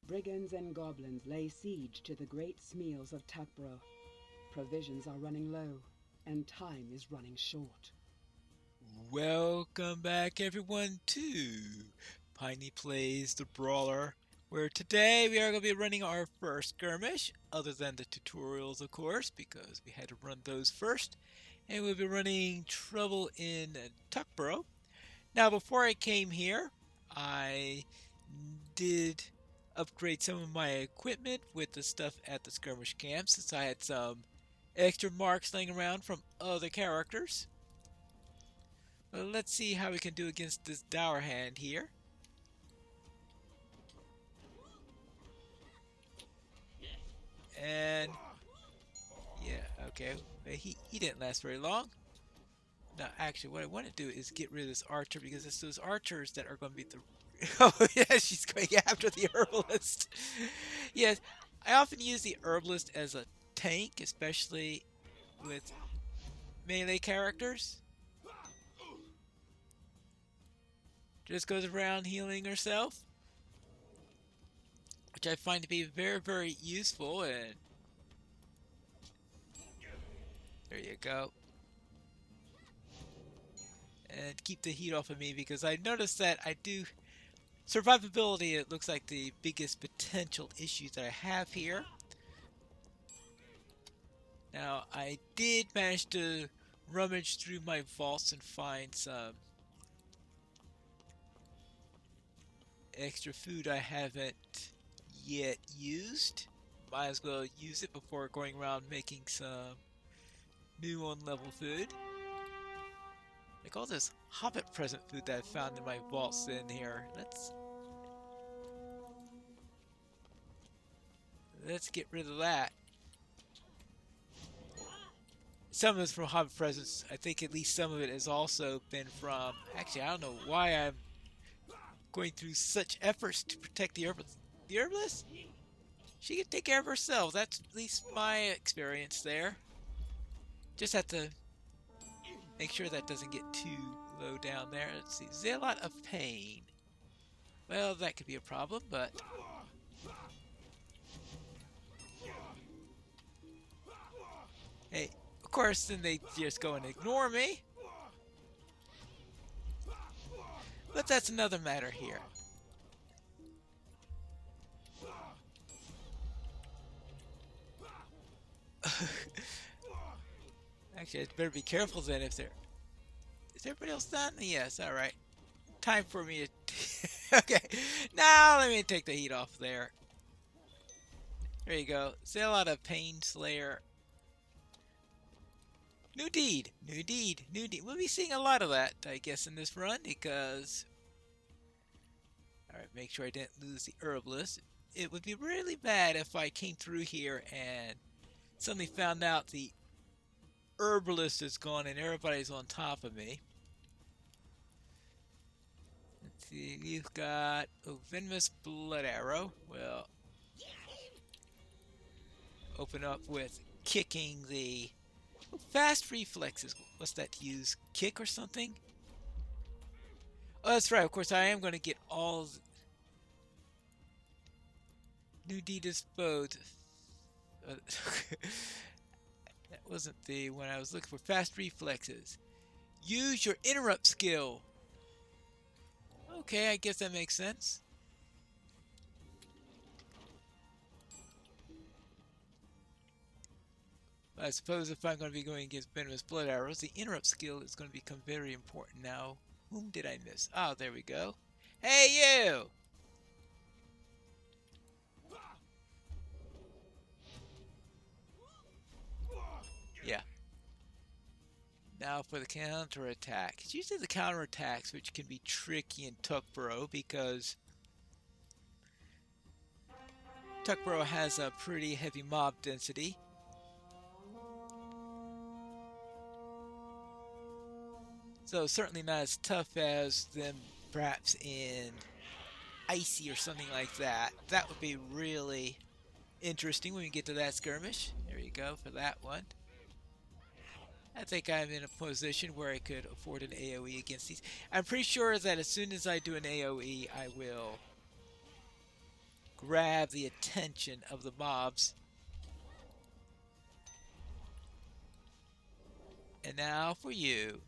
Brigands and goblins lay siege to the great smeals of Tuckborough. Provisions are running low, and time is running short. Welcome back everyone to Piney Plays the Brawler, where today we are going to be running our first skirmish, other than the tutorials of course, because we had to run those first, and we'll be running Trouble in Tuckborough. Now before I came here, I did upgrade some of my equipment with the stuff at the skirmish camp, since I had some extra marks laying around from other characters. Well, let's see how we can do against this dour hand here. And yeah, okay. He didn't last very long. Now, actually, what I want to do is get rid of this archer, because it's those archers that are going to be the... Oh, yeah, she's going after the herbalist. Yes, I often use the herbalist as a tank, especially with melee characters. Just goes around healing herself, which I find to be very, very useful. And there you go. And keep the heat off of me, because I noticed that I do survivability. It looks like the biggest potential issue that I have here. Now I did manage to rummage through my vaults and find some extra food I haven't yet used. Might as well use it before going around making some new on-level food. Like all this Hobbit present food that I found in my vaults in here. Let's get rid of that. Some of it's from Hobbit presents. I think at least some of it has also been from... Actually, I don't know why I'm going through such efforts to protect the herbalist. The herbalist? She can take care of herself. That's at least my experience there. Just have to make sure that doesn't get too low down there. Let's see. Zealot of Pain. Well, that could be a problem, but... Hey, of course, then they just go and ignore me. But that's another matter here. Actually, I better be careful then if they're... Is everybody else done? Yes, alright. Time for me to... Okay, now let me take the heat off there. There you go. Zealot of Pain Slayer. New deed, new deed, new deed. We'll be seeing a lot of that, I guess, in this run, because... Alright, make sure I didn't lose the herbalist. It would be really bad if I came through here and suddenly found out the herbalist is gone and everybody's on top of me. Let's see, we've got a venomous blood arrow. Well, open up with kicking the... Fast reflexes. What's that to use? Kick or something? Oh, that's right. Of course, I am going to get all... New deed disposed. That wasn't the one I was looking for. Fast reflexes. Use your interrupt skill. Okay, I guess that makes sense. I suppose if I'm going to be going against venomous blood arrows, the interrupt skill is going to become very important now. Whom did I miss? Oh, there we go. Hey, you! Yeah. Now for the counterattack. It's usually the counterattacks which can be tricky in Tuckborough, because Tuckborough has a pretty heavy mob density. So certainly not as tough as them perhaps in Icy or something like that. That would be really interesting when we get to that skirmish. There you go for that one. I think I'm in a position where I could afford an AoE against these. I'm pretty sure that as soon as I do an AoE, I will grab the attention of the mobs. And now for you.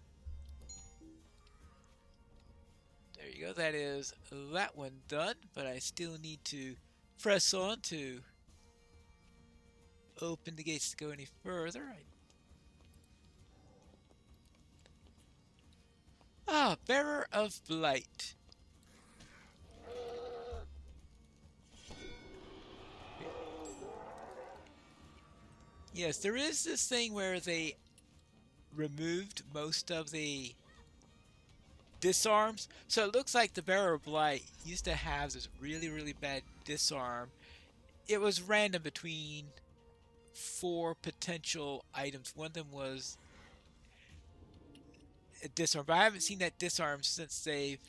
There you go. That is that one done, but I still need to press on to open the gates to go any further. Bearer of Blight. Yes, there is this thing where they removed most of the disarms. So it looks like the Bearer of Blight used to have this really, really bad disarm. It was random between 4 potential items. One of them was a disarm, but I haven't seen that disarm since they've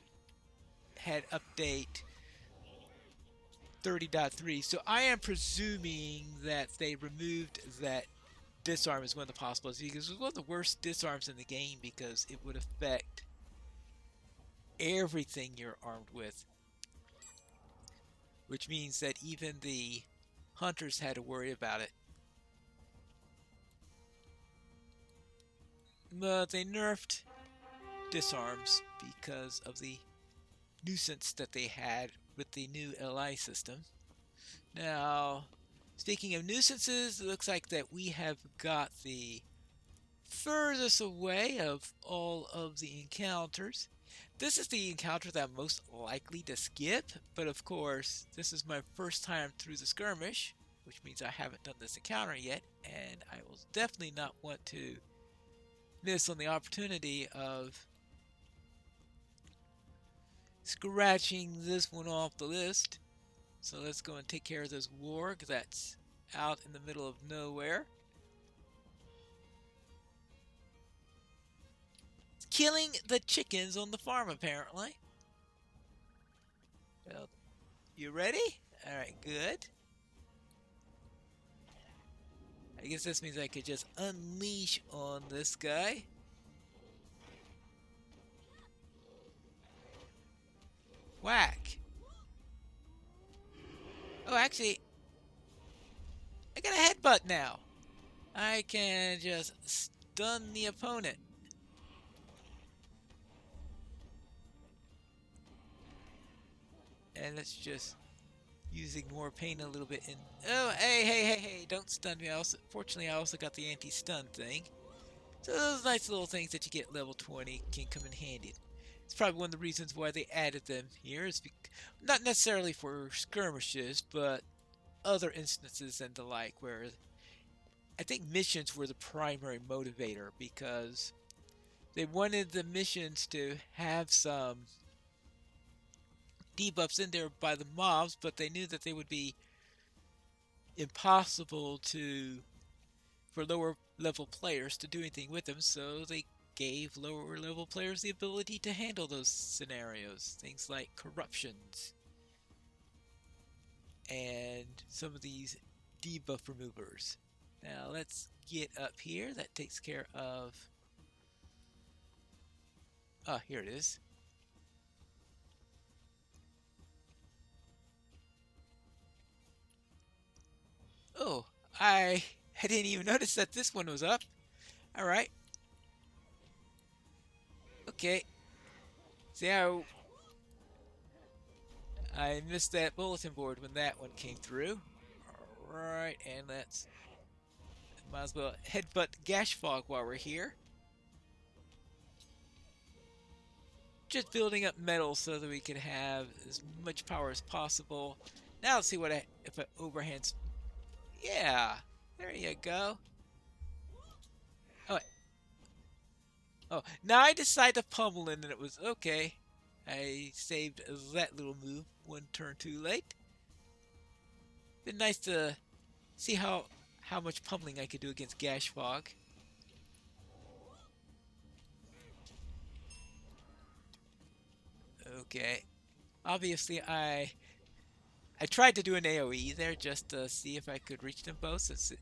had update 30.3. So I am presuming that they removed that disarm as one of the possibilities, because it was one of the worst disarms in the game because it would affect everything you're armed with, which means that even the hunters had to worry about it. But they nerfed disarms because of the nuisance that they had with the new LI system. Now, speaking of nuisances, it looks like that we have got the furthest away of all of the encounters. This is the encounter that I'm most likely to skip, but of course, this is my first time through the skirmish, which means I haven't done this encounter yet, and I will definitely not want to miss on the opportunity of scratching this one off the list. So let's go and take care of this warg that's out in the middle of nowhere. Killing the chickens on the farm, apparently. Well, you ready? Alright, good. I guess this means I could just unleash on this guy. Whack. Oh, actually, I got a headbutt now. I can just stun the opponent. And let's just use Ignore Pain a little bit. Oh, hey, don't stun me. Fortunately, I also got the anti-stun thing. So those nice little things that you get level 20 can come in handy. It's probably one of the reasons why they added them here. Is not necessarily for skirmishes, but other instances and the like, where I think missions were the primary motivator, because they wanted the missions to have some debuffs in there by the mobs, but they knew that they would be impossible for lower level players to do anything with them, so they gave lower level players the ability to handle those scenarios. Things like corruptions and some of these debuff removers. Now let's get up here. That takes care of... here it is. Oh, I didn't even notice that this one was up. Alright. Okay. See how I missed that bulletin board when that one came through. Alright, and let's... might as well headbutt Gash Fog while we're here. Just building up metal so that we can have as much power as possible. Now let's see what if I overhand... Yeah, there you go. Oh, wait. Oh, now I decide to pummel in, and it was okay. I saved that little move one turn too late. Been nice to see how much pummeling I could do against Gash Fog. Okay. Obviously, I tried to do an AoE there just to see if I could reach them both, since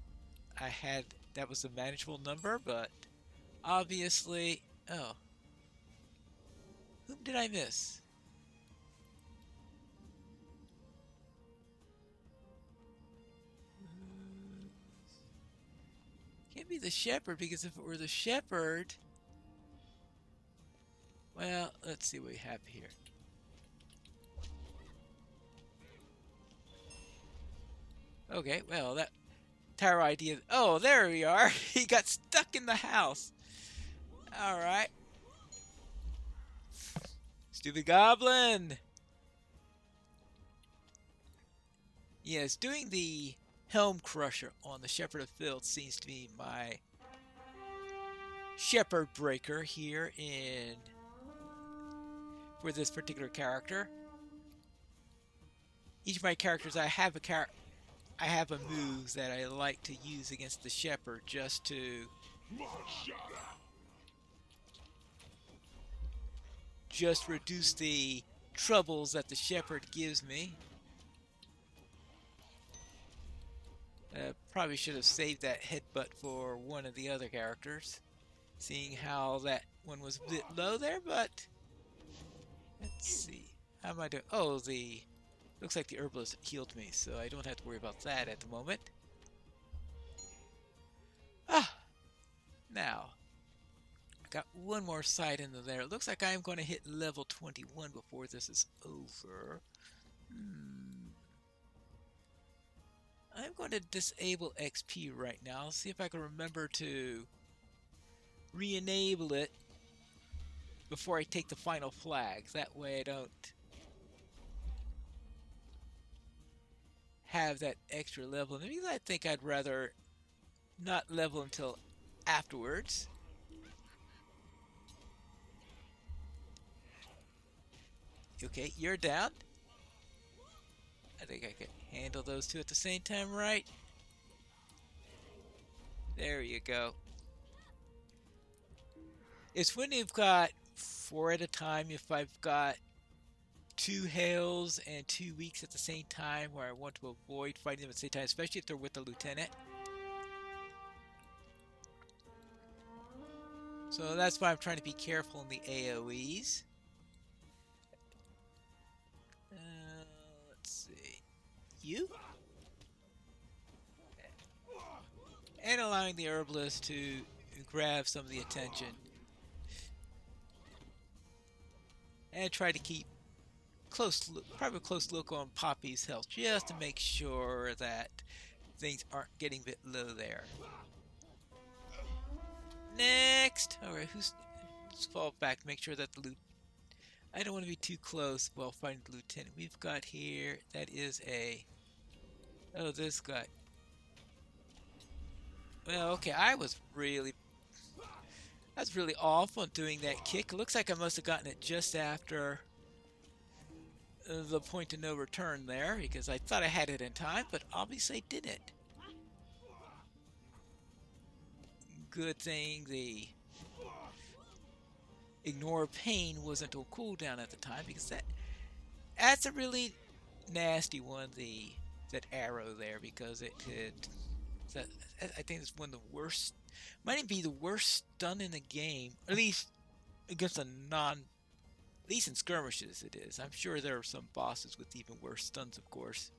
that was a manageable number, but obviously... Oh. Whom did I miss? Can't be the shepherd, because if it were the shepherd... Well, let's see what we have here. Okay, well, that tower idea... Oh, there we are! He got stuck in the house! Alright. Stupid goblin! Yes, doing the Helm Crusher on the Shepherd of Field seems to be my Shepherd Breaker here for this particular character. Each of my characters, I have a move that I like to use against the Shepherd just to reduce the troubles that the Shepherd gives me. Probably should have saved that headbutt for one of the other characters, seeing how that one was a bit low there, but let's see. How am I doing? Oh, looks like the herbalist healed me, so I don't have to worry about that at the moment. Now, I got one more side into there. It looks like I'm going to hit level 21 before this is over. I'm going to disable XP right now. See if I can remember to re-enable it before I take the final flag. That way I don't have that extra level. And I think I'd rather not level until afterwards. Okay, you're down. I think I can handle those two at the same time, right? There you go. It's when you've got 4 at a time. If I've got 2 hails and 2 weeks at the same time, where I want to avoid fighting them at the same time, especially if they're with the lieutenant. So that's why I'm trying to be careful in the AoEs. Let's see. You? And allowing the herbalist to grab some of the attention. And try to keep probably a close look on Poppy's health, just to make sure that things aren't getting a bit low there. Next! Alright, let's fall back, make sure that the loot... I don't want to be too close while fighting the lieutenant. We've got here, that is a... Oh, this guy. Well, okay, I was really off on doing that kick. It looks like I must have gotten it just after the point of no return there, because I thought I had it in time, but obviously I didn't. Good thing the ignore pain wasn't on cooldown at the time, because that's a really nasty one, that arrow there, because it could... I think it's one of the worst, might even be the worst stun in the game, at least against at least in skirmishes it is. I'm sure there are some bosses with even worse stuns, of course.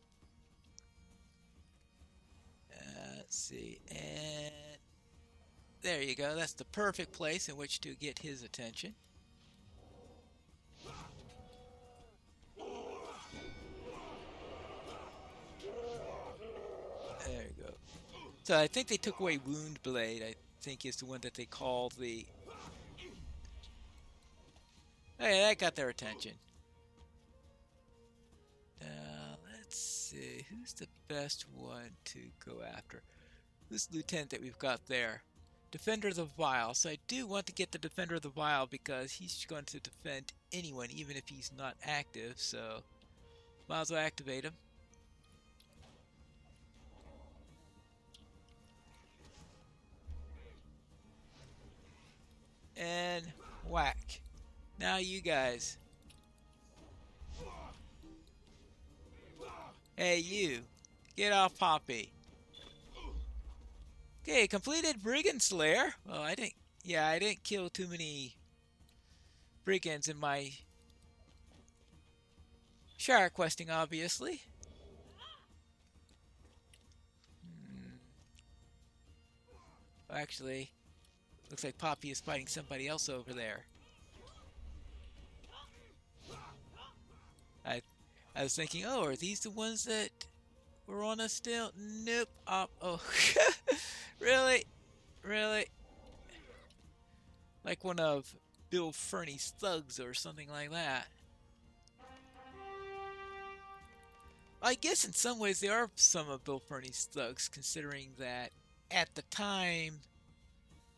Let's see, and there you go. That's the perfect place in which to get his attention. There you go. So I think they took away Wound Blade, I think is the one that they call the... Hey, that got their attention. Let's see, who's the best one to go after? Who's the lieutenant that we've got there? Defender of the Vial. So I do want to get the Defender of the Vial, because he's going to defend anyone, even if he's not active, so might as well activate him. And whack. Now you guys. Hey you, get off Poppy. Okay, completed Brigand Slayer. Well, I didn't kill too many brigands in my Shire questing, obviously. Actually, looks like Poppy is fighting somebody else over there. I was thinking, oh, are these the ones that were on us still? Nope. Oh, really? Really? Like one of Bill Ferny's thugs or something like that. I guess in some ways they are some of Bill Ferny's thugs, considering that at the time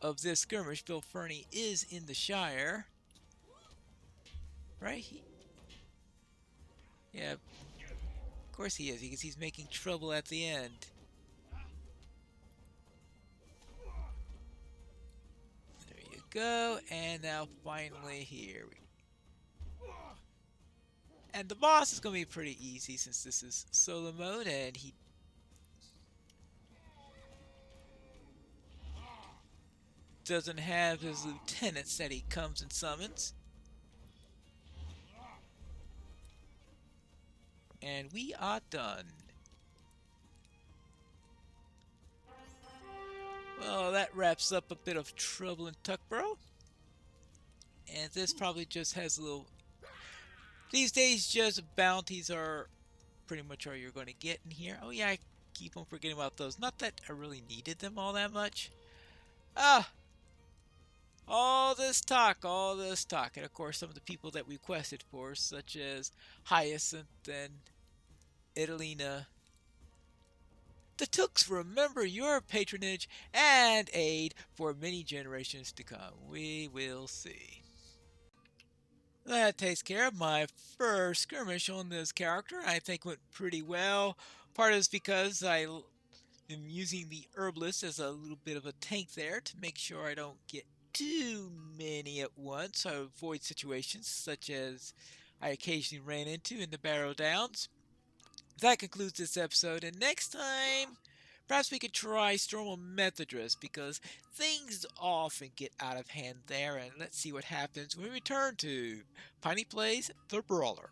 of this skirmish, Bill Ferny is in the Shire. Right? Yeah, of course he is, because he's making trouble at the end. There you go, and now finally here. And the boss is going to be pretty easy since this is solo mode, and he doesn't have his lieutenants that he comes and summons. And we are done. Well, that wraps up a bit of trouble in Tuckborough. And this probably just has a little... These days, just bounties are pretty much all you're going to get in here. Oh yeah, I keep on forgetting about those. Not that I really needed them all that much. All this talk. And of course, some of the people that we quested for, such as Hyacinth and Italina. The Tooks remember your patronage and aid for many generations to come. We will see. That takes care of my first skirmish on this character. I think went pretty well. Part is because I am using the Herbalist as a little bit of a tank there to make sure I don't get too many at once. So I avoid situations such as I occasionally ran into in the Barrow Downs. That concludes this episode, and next time, perhaps we could try Stormal Methodress, because things often get out of hand there, and let's see what happens when we return to Piney Plays The Brawler.